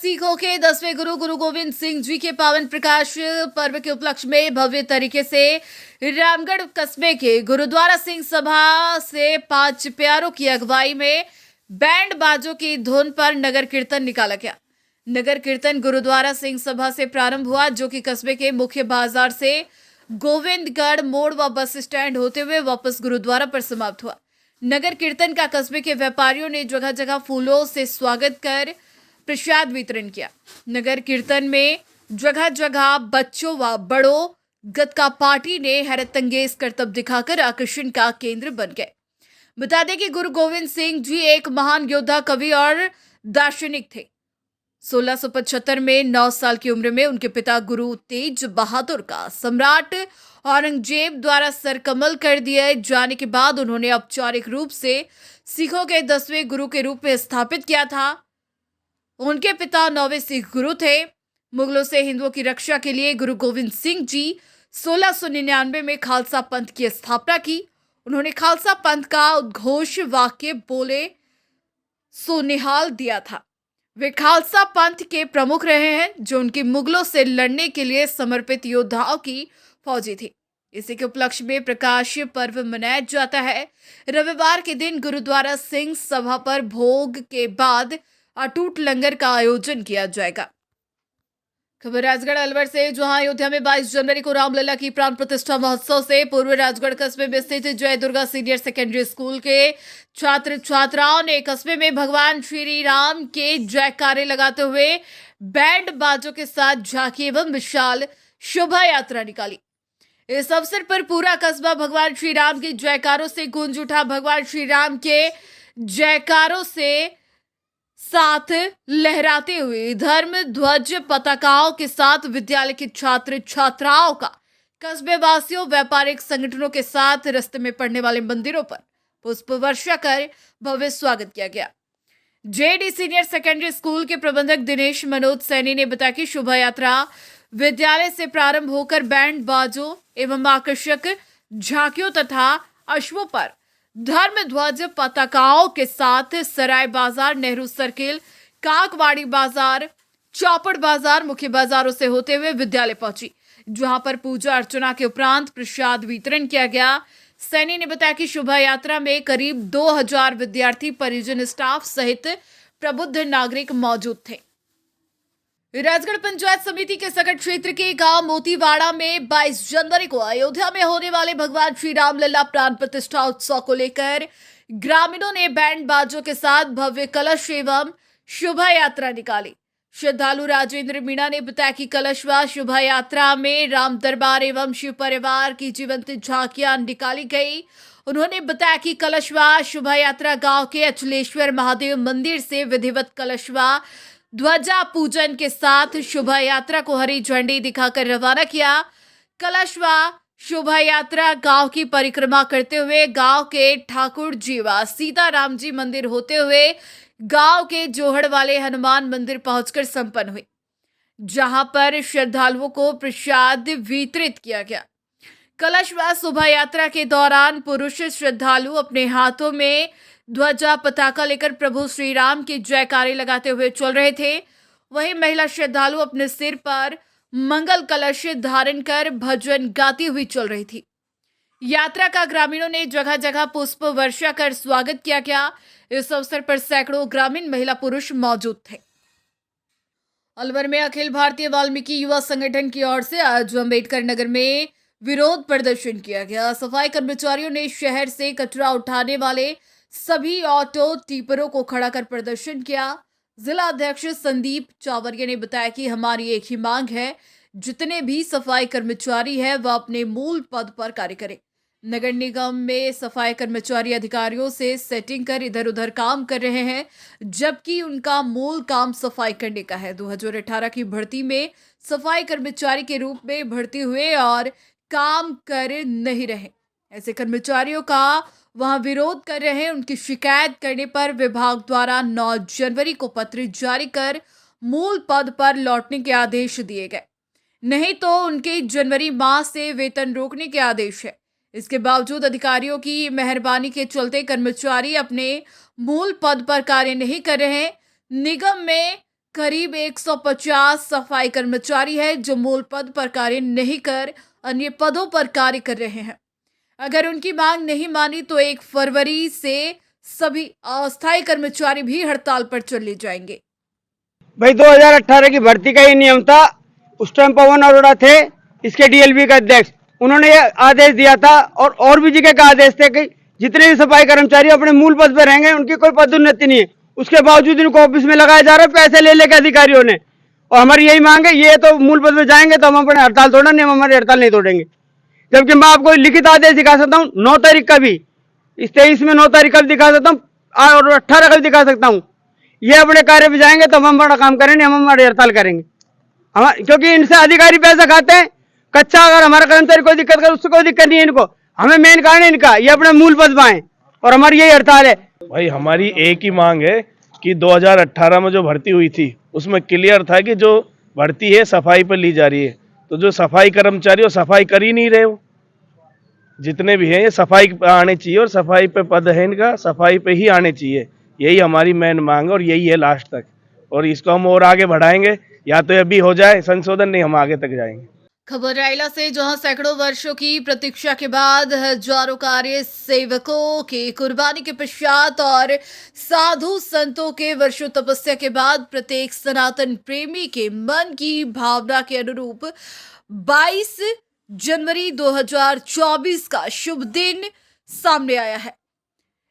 सिखों के 10वें गुरु गुरु गोविंद सिंह जी के पावन प्रकाश पर्व के उपलक्ष्य में भव्य तरीके से रामगढ़ कस्बे के गुरुद्वारा सिंह सभा से 5 प्यारों की अगुवाई में बैंड बाजों की धुन पर नगर कीर्तन निकाला गया। नगर कीर्तन गुरुद्वारा सिंह सभा से प्रारंभ हुआ, जो कि कस्बे के मुख्य बाजार से गोविंदगढ़ मोड़ व बस स्टैंड होते हुए वापस गुरुद्वारा पर समाप्त हुआ। नगर कीर्तन का कस्बे के व्यापारियों ने जगह जगह फूलों से स्वागत कर प्रसाद वितरण किया। नगर कीर्तन में जगह जगह बच्चों व बड़ों गतका पार्टी ने हैरतअंगेज करतब दिखाकर आकर्षण का केंद्र बन गए। बता दें कि गुरु गोविंद सिंह जी एक महान योद्धा, कवि और दार्शनिक थे। 1675 में 9 साल की उम्र में उनके पिता गुरु तेज बहादुर का सम्राट औरंगजेब द्वारा सरकमल कर दिए जाने के बाद उन्होंने औपचारिक रूप से सिखों के 10वें गुरु के रूप में स्थापित किया था। उनके पिता 9वें सिख गुरु थे। मुगलों से हिंदुओं की रक्षा के लिए गुरु गोविंद सिंह जी 1699 में खालसा पंथ की स्थापना की। उन्होंने खालसा पंथ का उद्घोष वाक्य बोले सो निहाल दिया था। वे खालसा पंथ के प्रमुख रहे हैं, जो उनकी मुगलों से लड़ने के लिए समर्पित योद्धाओं की फौजी थी। इसी के उपलक्ष्य में प्रकाश पर्व मनाया जाता है। रविवार के दिन गुरुद्वारा सिंह सभा पर भोग के बाद अटूट लंगर का आयोजन किया जाएगा। खबर राजगढ़ अलवर से, जहां अयोध्या में 22 जनवरी को रामलला की प्राण प्रतिष्ठा महोत्सव से पूर्व राजगढ़ कस्बे में स्थित जय दुर्गा सीनियर सेकेंडरी स्कूल के छात्र छात्राओं ने कस्बे में भगवान श्री राम के जयकारे लगाते हुए बैंड बाजों के साथ झांकी एवं विशाल शोभा यात्रा निकाली। इस अवसर पर पूरा कस्बा भगवान श्री राम के जयकारों से गूंज उठा। भगवान श्री राम के जयकारों से साथ लहराते हुए धर्म ध्वज पताकाओं के साथ विद्यालय के छात्र छात्राओं का कस्बे वासियों व्यापारिक संगठनों के साथ रास्ते में पड़ने वाले मंदिरों पर पुष्प वर्षा कर भव्य स्वागत किया गया। जेडी सीनियर सेकेंडरी स्कूल के प्रबंधक दिनेश मनोज सैनी ने बताया कि शोभा यात्रा विद्यालय से प्रारंभ होकर बैंड बाजों एवं आकर्षक झांकियों तथा अश्वों पर धर्म ध्वज पताकाओं के साथ सराय बाजार, नेहरू सर्किल, काकवाड़ी बाजार, चौपड़ बाजार, मुख्य बाजारों से होते हुए विद्यालय पहुंची, जहां पर पूजा अर्चना के उपरांत प्रसाद वितरण किया गया। सैनी ने बताया कि शोभा यात्रा में करीब 2000 विद्यार्थी, परिजन, स्टाफ सहित प्रबुद्ध नागरिक मौजूद थे। राजगढ़ पंचायत समिति के सकट क्षेत्र के गांव मोतीवाड़ा में 22 जनवरी को अयोध्या में होने वाले भगवान श्री रामलला प्राण प्रतिष्ठा उत्सव को लेकर ग्रामीणों ने बैंड बाजों के साथ भव्य कलश एवं शोभा यात्रा निकाली। श्रद्धालु राजेंद्र मीणा ने बताया कि कलश व शोभा यात्रा में राम दरबार एवं शिव परिवार की जीवंत झांकियां निकाली गई। उन्होंने बताया कि कलश व शोभा यात्रा गांव के अचलेश्वर महादेव मंदिर से विधिवत कलश व ध्वजा पूजन के साथ शोभा यात्रा को हरी झंडी दिखाकर रवाना किया। कलश व शोभा यात्रा गांव की परिक्रमा करते हुए गांव के ठाकुर जी व सीताराम जी मंदिर होते हुए गांव के जोहड़ वाले हनुमान मंदिर पहुंचकर संपन्न हुई, जहां पर श्रद्धालुओं को प्रसाद वितरित किया गया। कलश व शोभा यात्रा के दौरान पुरुष श्रद्धालु अपने हाथों में ध्वजा पताका लेकर प्रभु श्री राम के जयकारे लगाते हुए चल रहे थे। वहीं महिला श्रद्धालु अपने सिर पर मंगल कलश धारण कर भजन गाती हुई चल रही थी। यात्रा का ग्रामीणों ने जगह जगह पुष्प वर्षा कर स्वागत किया गया। इस अवसर पर सैकड़ों ग्रामीण महिला पुरुष मौजूद थे। अलवर में अखिल भारतीय वाल्मीकि युवा संगठन की ओर से आज अम्बेडकर नगर में विरोध प्रदर्शन किया गया। सफाई कर्मचारियों ने शहर से कचरा उठाने वाले सभी ऑटो टिपरों को खड़ा कर प्रदर्शन किया। जिला अध्यक्ष संदीप चावरिया ने बताया कि हमारी एक ही मांग है, जितने भी सफाई कर्मचारी हैं वह अपने मूल पद पर कार्य करें। नगर निगम में सफाई कर्मचारी अधिकारियों से सेटिंग कर इधर उधर काम कर रहे हैं, जबकि उनका मूल काम सफाई करने का है। 2018 की भर्ती में सफाई कर्मचारी के रूप में भर्ती हुए और काम कर नहीं रहे। ऐसे कर्मचारियों का वहां विरोध कर रहे हैं। उनकी शिकायत करने पर विभाग द्वारा 9 जनवरी को पत्र जारी कर मूल पद पर लौटने के आदेश दिए गए, नहीं तो उनके जनवरी माह से वेतन रोकने के आदेश है। इसके बावजूद अधिकारियों की मेहरबानी के चलते कर्मचारी अपने मूल पद पर कार्य नहीं कर रहे हैं। निगम में करीब 150 सफाई कर्मचारी है जो मूल पद पर कार्य नहीं कर अन्य पदों पर कार्य कर रहे हैं। अगर उनकी मांग नहीं मानी तो 1 फरवरी से सभी अस्थायी कर्मचारी भी हड़ताल पर चले जाएंगे। भाई 2018 की भर्ती का ही नियम था। उस टाइम पवन अरोड़ा थे इसके डीएलबी का अध्यक्ष। उन्होंने ये आदेश दिया था और भी जगह का आदेश थे कि जितने भी सफाई कर्मचारी अपने मूल पद पर रहेंगे उनकी कोई पदोन्नति नहीं है। उसके बावजूद इनको ऑफिस में लगाया जा रहा है पैसे ले लेकर अधिकारियों ने। और हमारी यही मांग है, ये तो मूल पद पर जाएंगे तो हम अपने हड़ताल तोड़ना नहीं, हम हमारी हड़ताल नहीं तोड़ेंगे। जबकि मैं आपको लिखित आदेश दिखा सकता हूँ 9 तारीख का भी, इस 23 में 9 तारीख का भी दिखा सकता हूँ और 18 का भी दिखा सकता हूँ। ये अपने कार्य पे जाएंगे तो हम बड़ा काम करेंगे, हम हमारी हड़ताल करेंगे। हम क्योंकि इनसे अधिकारी पैसा खाते हैं कच्चा। अगर हमारा कर्मचारी कोई दिक्कत करे उससे कोई दिक्कत नहीं है इनको। हमें मेन कारण है इनका, ये अपने मूल पद पाए और हमारी यही हड़ताल है। भाई हमारी एक ही मांग है कि 2018 में जो भर्ती हुई थी उसमें क्लियर था कि जो भर्ती है सफाई पर ली जा रही है, तो जो सफाई कर्मचारी वो सफाई कर ही नहीं रहे हो। जितने भी हैं ये सफाई पे आने चाहिए और सफाई पे पद है इनका, सफाई पे ही आने चाहिए। यही हमारी मेन मांग है और यही है लास्ट तक। और इसको हम और आगे बढ़ाएंगे, या तो अभी हो जाए संशोधन, नहीं हम आगे तक जाएंगे। खबर रायला से, जहां सैकड़ों वर्षों की प्रतीक्षा के बाद हजारों कार्य सेवकों के कुर्बानी के पश्चात और साधु संतों के वर्षों तपस्या के बाद प्रत्येक सनातन प्रेमी के मन की भावना के अनुरूप 22 जनवरी 2024 का शुभ दिन सामने आया है।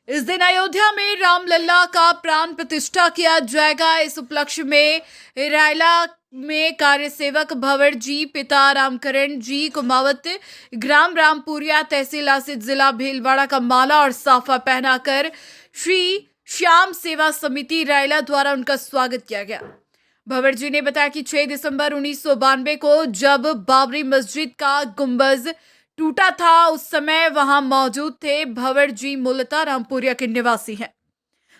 इस दिन अयोध्या में रामलला का प्राण प्रतिष्ठा किया जाएगा। इस उपलक्ष्य में रायला में कार्य सेवक भंवर जी, पिता रामकरण जी कुमावत, ग्राम रामपुरिया, तहसील आसित, जिला भीलवाड़ा का माला और साफा पहनाकर श्री श्याम सेवा समिति रायला द्वारा उनका स्वागत किया गया। भंवर जी ने बताया कि 6 दिसंबर 1992 को जब बाबरी मस्जिद का गुंबज टूटा था उस समय वहां मौजूद थे। भंवर जी मूलतः रामपुरिया के निवासी हैं,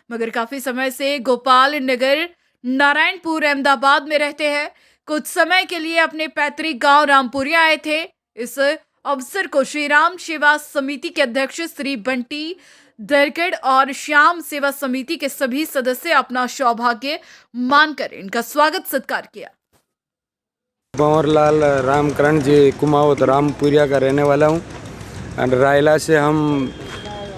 मगर काफी समय से गोपाल नगर नारायणपुर अहमदाबाद में रहते हैं। कुछ समय के लिए अपने पैतृक गांव रामपुरिया आए थे। इस अवसर को श्री राम सेवा समिति के अध्यक्ष श्री बंटी दरगड़ और श्याम सेवा समिति के सभी सदस्य अपना सौभाग्य मानकर इनका स्वागत सत्कार किया। भंवरलाल रामकरण जी कुमावत रामपुरिया का रहने वाला हूँ। रायला से हम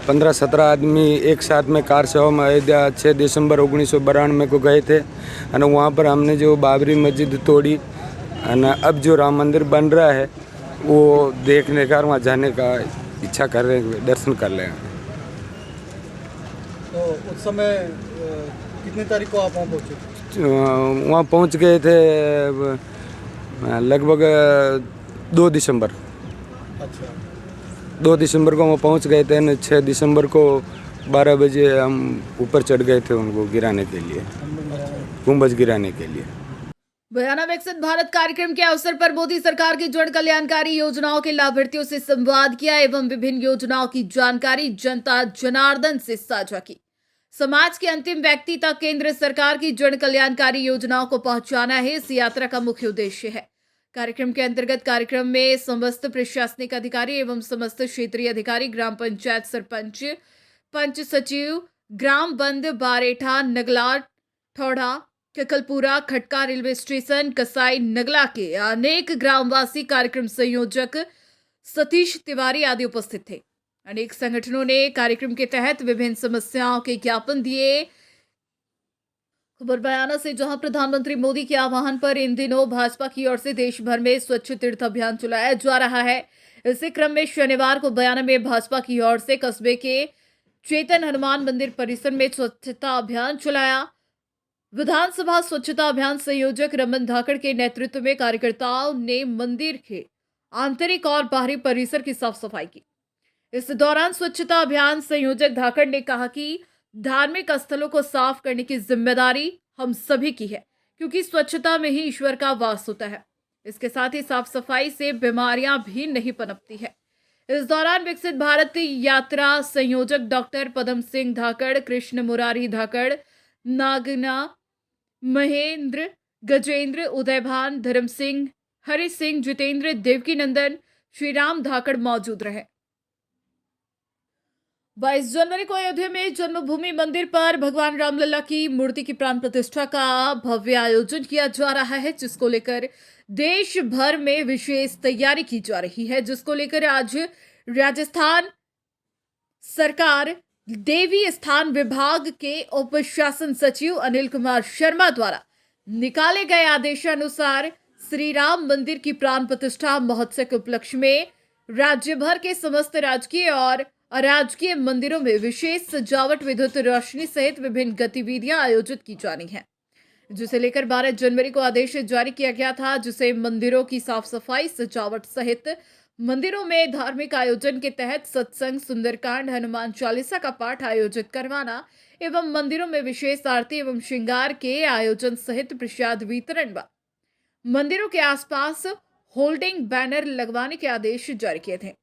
15-17 आदमी एक साथ में कार सेवा में अयोध्या 6 दिसंबर 1992 को गए थे। वहाँ पर हमने जो बाबरी मस्जिद तोड़ी, अब जो राम मंदिर बन रहा है वो देखने का, वहाँ जाने का इच्छा कर रहे हैं, दर्शन कर रहे हैं। तो उस समय कितनी तारीख को आप वहाँ पहुँचे? वहाँ पहुँच गए थे लगभग 2 दिसंबर। अच्छा, 2 दिसंबर को हम पहुंच गए थे। 6 दिसंबर को 12 बजे हम ऊपर चढ़ गए थे उनको गिराने के लिए, गुंबज गिराने के लिए। बयाना विकसित भारत कार्यक्रम के अवसर पर मोदी सरकार की जन कल्याणकारी योजनाओं के लाभार्थियों से संवाद किया एवं विभिन्न योजनाओं की जानकारी जनता जनार्दन से साझा की। समाज के अंतिम व्यक्ति तक केंद्र सरकार की जन कल्याणकारी योजनाओं को पहुंचाना है इस यात्रा का मुख्य उद्देश्य है। कार्यक्रम के अंतर्गत कार्यक्रम में समस्त प्रशासनिक अधिकारी एवं समस्त क्षेत्रीय अधिकारी, ग्राम पंचायत सरपंच, पंच सचिव, ग्राम बंद, बारेठा, नगला, ठौड़ा, ककलपुरा, खटका, रेलवे स्टेशन, कसाई, नगला के अनेक ग्रामवासी, कार्यक्रम संयोजक सतीश तिवारी आदि उपस्थित थे। अनेक संगठनों ने कार्यक्रम के तहत विभिन्न समस्याओं के ज्ञापन दिए। खबर बयाना से, जहां प्रधानमंत्री मोदी के आह्वान पर इन दिनों भाजपा की ओर से देश भर में स्वच्छ तीर्थ अभियान चलाया जा रहा है। इसी क्रम में शनिवार को बयाना में भाजपा की ओर से कस्बे के चेतन हनुमान मंदिर परिसर में स्वच्छता अभियान चलाया। विधानसभा स्वच्छता अभियान संयोजक रमन धाकड़ के नेतृत्व में कार्यकर्ताओं ने मंदिर के आंतरिक और बाहरी परिसर की साफ सफाई की। इस दौरान स्वच्छता अभियान संयोजक धाकड़ ने कहा कि धार्मिक स्थलों को साफ करने की जिम्मेदारी हम सभी की है, क्योंकि स्वच्छता में ही ईश्वर का वास होता है। इसके साथ ही साफ सफाई से बीमारियां भी नहीं पनपती है। इस दौरान विकसित भारत यात्रा संयोजक डॉक्टर पदम सिंह धाकड़, कृष्ण मुरारी धाकड़, नागना, महेंद्र, गजेंद्र, उदयभान, धर्म सिंह, हरि सिंह, जितेंद्र, देवकी नंदन, श्रीराम धाकड़ मौजूद रहे। 22 जनवरी को अयोध्या में जन्मभूमि मंदिर पर भगवान रामलला की मूर्ति की प्राण प्रतिष्ठा का भव्य आयोजन किया जा रहा है, जिसको लेकर देश भर में विशेष तैयारी की जा रही है, जिसको लेकर आज राजस्थान सरकार देवी स्थान विभाग के उप शासन सचिव अनिल कुमार शर्मा द्वारा निकाले गए आदेशानुसार श्री राम मंदिर की प्राण प्रतिष्ठा महोत्सव के उपलक्ष्य में राज्य भर के समस्त राजकीय और अराजकीय मंदिरों में विशेष सजावट, विद्युत रोशनी सहित विभिन्न गतिविधियां आयोजित की जानी है, जिसे लेकर 12 जनवरी को आदेश जारी किया गया था, जिसे मंदिरों की साफ सफाई, सजावट सहित मंदिरों में धार्मिक आयोजन के तहत सत्संग, सुंदरकांड, हनुमान चालीसा का पाठ आयोजित करवाना एवं मंदिरों में विशेष आरती एवं श्रृंगार के आयोजन सहित प्रसाद वितरण व मंदिरों के आसपास होल्डिंग बैनर लगवाने के आदेश जारी किए थे।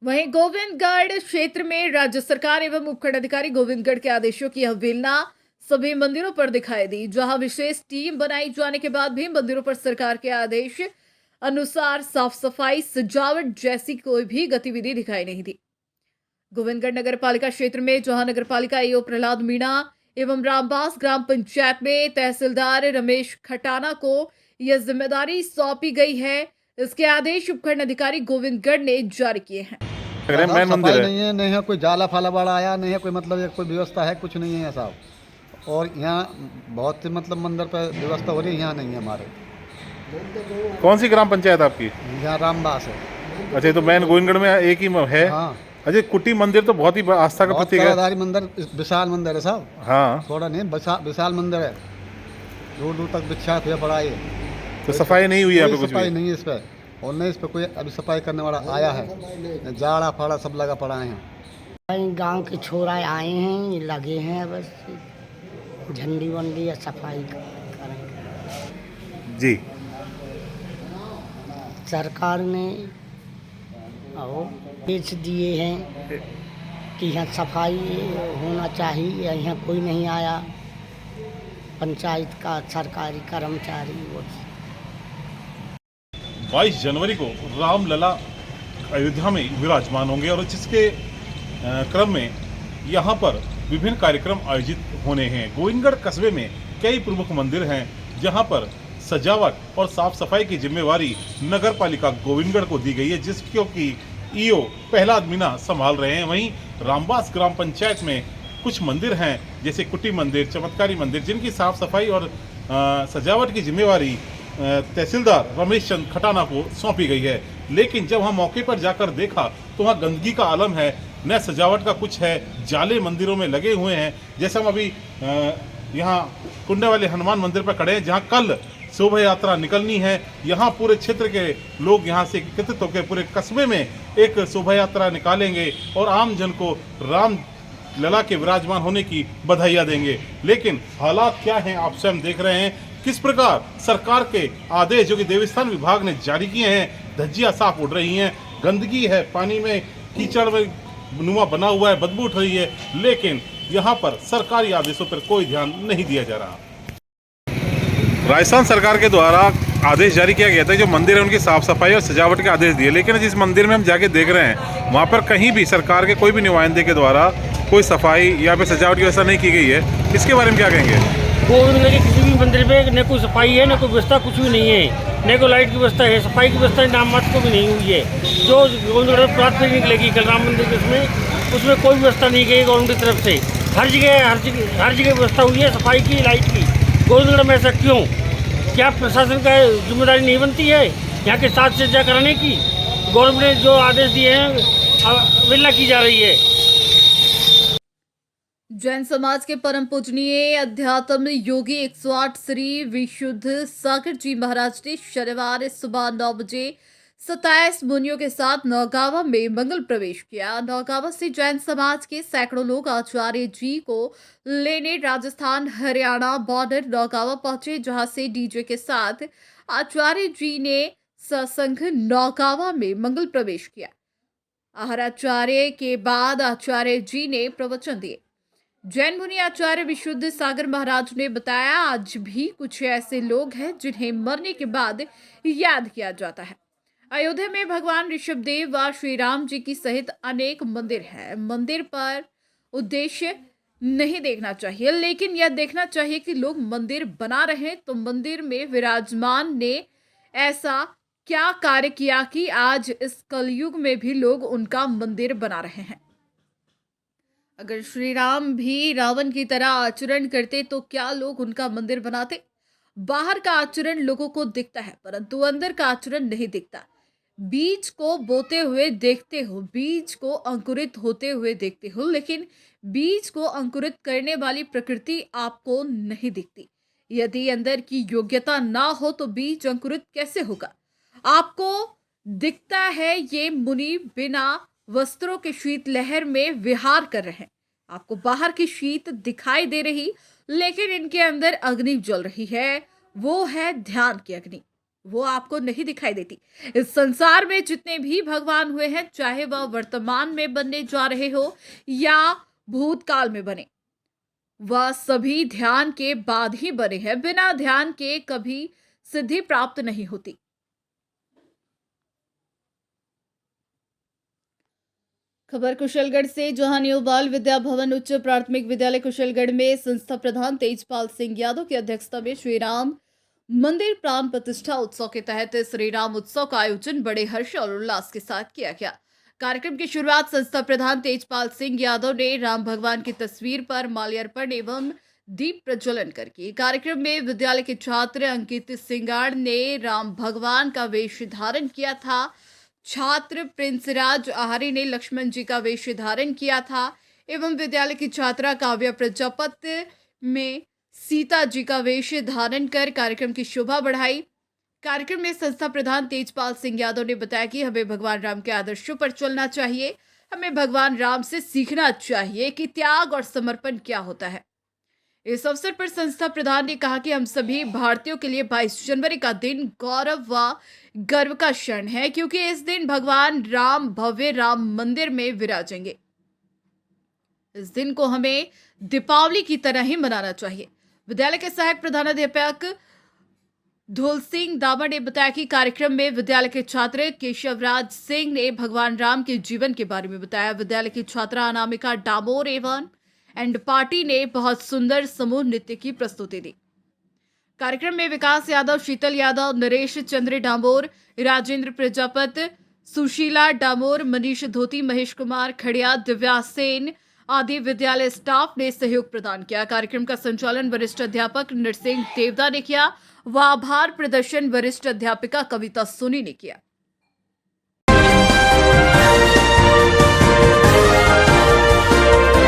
वहीं गोविंदगढ़ क्षेत्र में राज्य सरकार एवं उपखंडाधिकारी गोविंदगढ़ के आदेशों की अवहेलना सभी मंदिरों पर दिखाई दी, जहां विशेष टीम बनाई जाने के बाद भी मंदिरों पर सरकार के आदेश अनुसार साफ सफाई, सजावट जैसी कोई भी गतिविधि दिखाई नहीं दी। गोविंदगढ़ नगर पालिका क्षेत्र में जहां नगर पालिका ईओ प्रहलाद मीणा एवं रामबास ग्राम पंचायत में तहसीलदार रमेश खटाना को यह जिम्मेदारी सौंपी गई है, इसके आदेश उपखंड अधिकारी गोविंदगढ़ ने जारी किए हैं। मेन मंदिर नहीं है, नहीं है कोई जाला फाला वाला आया, नहीं है कोई मतलब एक कोई व्यवस्था है, कुछ नहीं है साहब। और यहाँ बहुत से मतलब मंदिर पर व्यवस्था हो रही है, यहाँ नहीं है हमारे। कौन सी ग्राम पंचायत आपकी? यहाँ रामबास है। अच्छा, तो मेन गोविंदगढ़ में एक ही है? हाँ। अच्छा, कुटी मंदिर तो बहुत ही आस्था का प्रतीक है। मंदिर, विशाल मंदिर है साहब। हाँ, थोड़ा नहीं, विशाल मंदिर है, दूर दूर तक विख्यात हुआ पड़ा है। तो सफाई नहीं हुई है? कुछ सफाई नहीं है इस पर, और नहीं इस पर कोई अभी सफाई करने वाला आया है। जाड़ा फाड़ा सब लगा पड़ा है। गांव के छोरा आए हैं, ये लगे हैं, बस झंडी वंडी या सफाई करेंगे जी। सरकार ने और बेच दिए हैं कि यहाँ सफाई होना चाहिए, यहाँ कोई नहीं आया, पंचायत का सरकारी कर्मचारी। वो 22 जनवरी को रामलला अयोध्या में विराजमान होंगे और जिसके क्रम में यहाँ पर विभिन्न कार्यक्रम आयोजित होने हैं। गोविंदगढ़ कस्बे में कई प्रमुख मंदिर हैं जहाँ पर सजावट और साफ सफाई की जिम्मेवारी नगर पालिका गोविंदगढ़ को दी गई है, जिसको कि ईओ प्रहलाद मीणा संभाल रहे हैं। वहीं रामबास ग्राम पंचायत में कुछ मंदिर हैं, जैसे कुटी मंदिर, चमत्कारी मंदिर, जिनकी साफ सफाई और सजावट की जिम्मेवारी तहसीलदार रमेश चंद खटाना को सौंपी गई है। लेकिन जब हम मौके पर जाकर देखा तो वहाँ गंदगी का आलम है, न सजावट का कुछ है, जाले मंदिरों में लगे हुए हैं। जैसे हम अभी यहाँ कुंडे वाले हनुमान मंदिर पर खड़े हैं, जहाँ कल शोभा यात्रा निकलनी है। यहाँ पूरे क्षेत्र के लोग यहाँ से एकत्रित होकर पूरे कस्बे में एक शोभा यात्रा निकालेंगे और आम जन को राम लला के विराजमान होने की बधाइयाँ देंगे। लेकिन हालात क्या हैं आप स्वयं देख रहे हैं, किस प्रकार सरकार के आदेश जो कि देवस्थान विभाग ने जारी किए हैं, धज्जियाँ साफ उड़ रही हैं, गंदगी है, पानी में कीचड़ में नुमा बना हुआ है, बदबू उठ रही है, लेकिन यहाँ पर सरकारी आदेशों पर कोई ध्यान नहीं दिया जा रहा। राजस्थान सरकार के द्वारा आदेश जारी किया गया था, जो मंदिर है उनकी साफ सफाई और सजावट के आदेश दिए, लेकिन जिस मंदिर में हम जाके देख रहे हैं वहाँ पर कहीं भी सरकार के कोई भी नुमाइंदे के द्वारा कोई सफाई या फिर सजावट की व्यवस्था नहीं की गई है। इसके बारे में क्या कहेंगे? गोविंदगढ़ के किसी भी मंदिर में न कोई सफाई है, न कोई व्यवस्था, कुछ भी नहीं है, न कोई लाइट की व्यवस्था है, सफाई की व्यवस्था नाम मात्र को भी नहीं हुई है। जो गोविंदगढ़ प्रार्थना निकलेगी कल राम मंदिर के उसमें कोई व्यवस्था नहीं की गवर्नमेंट की तरफ से। हर जगह व्यवस्था हुई है सफाई की, लाइट की। गोविंदगढ़ में ऐसा क्यों? क्या प्रशासन का जिम्मेदारी नहीं बनती है यहाँ के साथ सज्जा कराने की? गवर्नमेंट ने जो आदेश दिए हैं अवहेलना की जा रही है। जैन समाज के परम पूजनीय अध्यात्म योगी 108 श्री विशुद्ध सागर जी महाराज ने शनिवार सुबह 9 बजे 27 मुनियों के साथ नौगावा में मंगल प्रवेश किया। नौगावा से जैन समाज के सैकड़ों लोग आचार्य जी को लेने राजस्थान हरियाणा बॉर्डर नौगावा पहुंचे, जहां से डीजे के साथ आचार्य जी ने सत्संग नौगावा में मंगल प्रवेश किया। आहाराचार्य के बाद आचार्य जी ने प्रवचन दिए। जैन मुनि आचार्य विशुद्ध सागर महाराज ने बताया, आज भी कुछ ऐसे लोग हैं जिन्हें मरने के बाद याद किया जाता है। अयोध्या में भगवान ऋषभदेव व श्री राम जी की सहित अनेक मंदिर हैं। मंदिर पर उद्देश्य नहीं देखना चाहिए, लेकिन यह देखना चाहिए कि लोग मंदिर बना रहे हैं तो मंदिर में विराजमान ने ऐसा क्या कार्य किया कि आज इस कलयुग में भी लोग उनका मंदिर बना रहे हैं। अगर श्री राम भी रावण की तरह आचरण करते तो क्या लोग उनका मंदिर बनाते? बाहर का आचरण लोगों को दिखता है, परंतु अंदर का आचरण नहीं दिखता। बीज को बोते हुए देखते हो, बीज को अंकुरित होते हुए देखते हो, लेकिन बीज को अंकुरित करने वाली प्रकृति आपको नहीं दिखती। यदि अंदर की योग्यता ना हो तो बीज अंकुरित कैसे होगा? आपको दिखता है ये मुनि बिना वस्त्रों के शीतलहर में विहार कर रहे हैं। आपको बाहर की शीत दिखाई दे रही, लेकिन इनके अंदर अग्नि जल रही है। वो है ध्यान की अग्नि, वो आपको नहीं दिखाई देती। इस संसार में जितने भी भगवान हुए हैं, चाहे वह वर्तमान में बनने जा रहे हो या भूतकाल में बने, वह सभी ध्यान के बाद ही बने हैं। बिना ध्यान के कभी सिद्धि प्राप्त नहीं होती। खबर कुशलगढ़ से, जहां न्यू बाल विद्या भवन उच्च प्राथमिक विद्यालय कुशलगढ़ में संस्था प्रधान तेजपाल सिंह यादव की अध्यक्षता में श्री राम मंदिर प्राण प्रतिष्ठा उत्सव के तहत श्री राम उत्सव का आयोजन बड़े हर्ष और उल्लास के साथ किया गया। कार्यक्रम की शुरुआत संस्था प्रधान तेजपाल सिंह यादव ने राम भगवान की तस्वीर पर माल्यार्पण एवं दीप प्रज्वलन कर की। कार्यक्रम में विद्यालय के छात्र अंकित सिंगाड़ ने राम भगवान का वेश धारण किया था। छात्र प्रिंसराज आहारी ने लक्ष्मण जी का वेश धारण किया था एवं विद्यालय की छात्रा काव्या प्रजापति में सीता जी का वेश धारण कर कार्यक्रम की शोभा बढ़ाई। कार्यक्रम में संस्था प्रधान तेजपाल सिंह यादव ने बताया कि हमें भगवान राम के आदर्शों पर चलना चाहिए। हमें भगवान राम से सीखना चाहिए कि त्याग और समर्पण क्या होता है। इस अवसर पर संस्था प्रधान ने कहा कि हम सभी भारतीयों के लिए 22 जनवरी का दिन गौरव व गर्व का क्षण है, क्योंकि इस दिन भगवान राम भव्य राम मंदिर में विराजेंगे। इस दिन को हमें दीपावली की तरह ही मनाना चाहिए। विद्यालय के सहायक प्रधानाध्यापक धूल सिंह दामा ने बताया कि कार्यक्रम में विद्यालय के छात्र केशवराज सिंह ने भगवान राम के जीवन के बारे में बताया। विद्यालय की छात्रा अनामिका डामोर एंड पार्टी ने बहुत सुंदर समूह नृत्य की प्रस्तुति दी। कार्यक्रम में विकास यादव, शीतल यादव, नरेश चंद्र डामोर, राजेंद्र प्रजापति, सुशीला डामोर, मनीष धोती, महेश कुमार खड़िया, दिव्या सेन आदि विद्यालय स्टाफ ने सहयोग प्रदान किया। कार्यक्रम का संचालन वरिष्ठ अध्यापक नरसिंह देवदा ने किया व आभार प्रदर्शन वरिष्ठ अध्यापिका कविता सोनी ने किया।